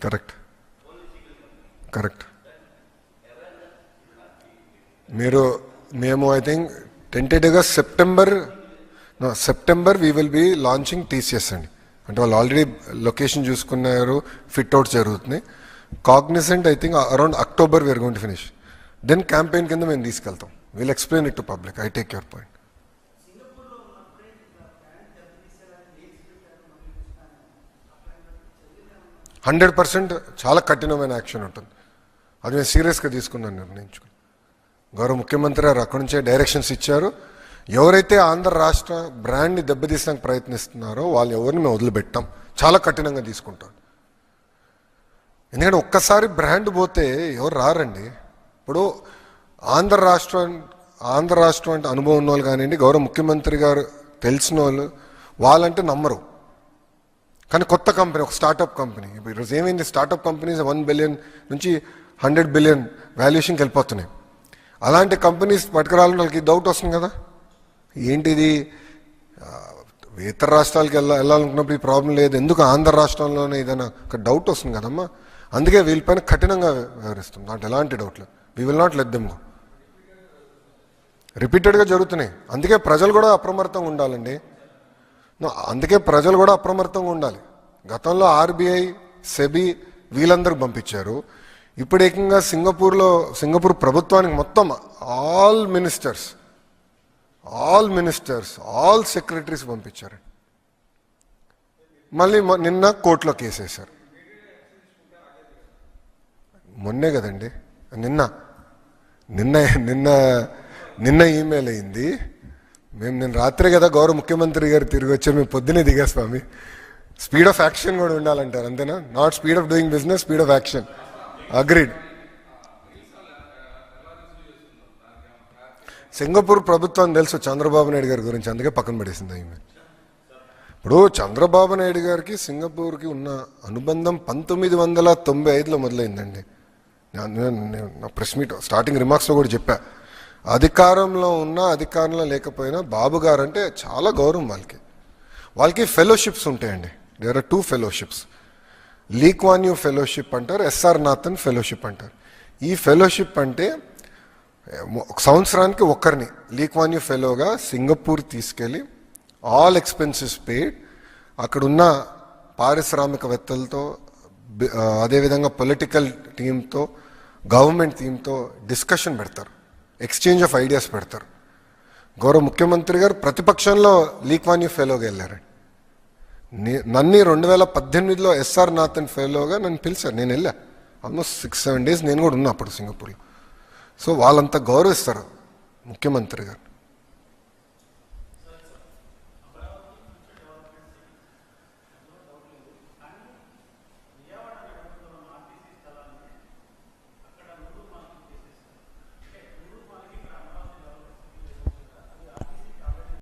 Correct correct. మేము I think టెంటేటివ్గా September we will be launching TCS అండి. అంటే వాళ్ళు ఆల్రెడీ లొకేషన్ చూసుకున్నారు, ఫిట్ అవుట్ జరుగుతుంది. Cognizant I think around October we're going to finish. Then campaign కింద మేము తీసుకెళ్తాం. Will explain it to public. I take your point. 100% చాలా కఠినమైన యాక్షన్ ఉంటుంది. అది నేను సీరియస్గా తీసుకున్నాను, నిర్ణయించుకుని. గౌరవ ముఖ్యమంత్రి గారు అక్కడి నుంచే డైరెక్షన్స్ ఇచ్చారు. ఎవరైతే ఆంధ్ర రాష్ట్ర బ్రాండ్ని దెబ్బతీసడానికి ప్రయత్నిస్తున్నారో వాళ్ళు ఎవరిని మేము వదిలిపెట్టాం, చాలా కఠినంగా తీసుకుంటాం. ఎందుకంటే ఒక్కసారి బ్రాండ్ పోతే ఎవరు రారండి. ఇప్పుడు ఆంధ్ర రాష్ట్రం అంటే అనుభవం ఉన్న వాళ్ళు కానివ్వండి, గౌరవ ముఖ్యమంత్రి గారు తెలిసిన వాళ్ళు, వాళ్ళంటే నమ్మరు. కానీ కొత్త కంపెనీ, ఒక స్టార్టప్ కంపెనీ, ఈరోజు ఏమైంది, స్టార్టప్ కంపెనీస్ 1 బిలియన్ నుంచి 100 బిలియన్ వాల్యుయేషన్కి వెళ్ళిపోతున్నాయి. అలాంటి కంపెనీస్ పట్టుకురాలని వాళ్ళకి డౌట్ వస్తుంది కదా, ఏంటిది ఇతర రాష్ట్రాలకి వెళ్ళాలనుకున్నప్పుడు ఈ ప్రాబ్లం లేదు, ఎందుకు ఆంధ్ర రాష్ట్రంలోనే ఏదైనా ఒక డౌట్ వస్తుంది కదమ్మా. అందుకే వీళ్ళపైన కఠినంగా వ్యవహరిస్తుంది, దాంట్లో ఎలాంటి డౌట్ లేదు. We will not let them go. రిపీటెడ్గా జరుగుతున్నాయి. అందుకే ప్రజలు కూడా అప్రమత్తంగా ఉండాలండి. గతంలో ఆర్బీఐ, సెబీ వీళ్ళందరూ పంపించారు. ఇప్పుడు ఏకంగా సింగపూర్ ప్రభుత్వానికి మొత్తం ఆల్ మినిస్టర్స్, ఆల్ సెక్రటరీస్ పంపించారు. మళ్ళీ నిన్న కోర్టులో కేసు వేశారు. మొన్నే కదండి, నిన్న ఈమెయిల్ అయింది. నేను రాత్రే కదా గౌరవ ముఖ్యమంత్రి గారు తిరిగి వచ్చారు, మేము పొద్దునే దిగా స్వామి. స్పీడ్ ఆఫ్ యాక్షన్ కూడా ఉండాలంటారు, అంతేనా? Not speed of doing business, speed of action. Agreed. Singapore ప్రభుత్వం తెలుసు చంద్రబాబు నాయుడు గారి గురించి, అందుకే పక్కన పడేసింది ఈమె. ఇప్పుడు చంద్రబాబు నాయుడు గారికి సింగపూర్కి ఉన్న అనుబంధం 1995లో మొదలైందండి. నా ప్రెస్ మీట్ స్టార్టింగ్ రిమార్క్స్లో కూడా చెప్పా. అధికారంలో ఉన్నా అధికారంలో లేకపోయినా బాబు గారు అంటే చాలా గౌరవం. వాళ్ళకి ఫెలోషిప్స్ ఉంటాయండి. There are 2 fellowships. Lee Kuan Yew fellowship అంటారు, ఎస్ఆర్ నాథన్ ఫెలోషిప్ అంటారు. ఈ ఫెలోషిప్ అంటే సంవత్సరానికి ఒకరిని లీ క్వాన్ యూ ఫెలోగా సింగపూర్ తీసుకెళ్ళి ఆల్ ఎక్స్పెన్సెస్ పెయిడ్, అక్కడున్న పారిశ్రామికవేత్తలతో, అదేవిధంగా పొలిటికల్ టీంతో, గవర్నమెంట్ టీంతో డిస్కషన్ పెడతారు, ఎక్స్చేంజ్ ఆఫ్ ఐడియాస్ పెడతారు. గౌరవ ముఖ్యమంత్రి గారు ప్రతిపక్షంలో లీ క్వాన్ యూ ఫెలోగా వెళ్ళారండి. నన్ను 2018లో ఎస్ఆర్ నాథన్ ఫెలోగా నన్ను పిలిచారు, నేను వెళ్ళా. ఆల్మోస్ట్ 6-7 డేస్ నేను కూడా ఉన్నా అప్పుడు సింగపూర్లో. సో వాళ్ళంతా గౌరవిస్తారు ముఖ్యమంత్రి గారు.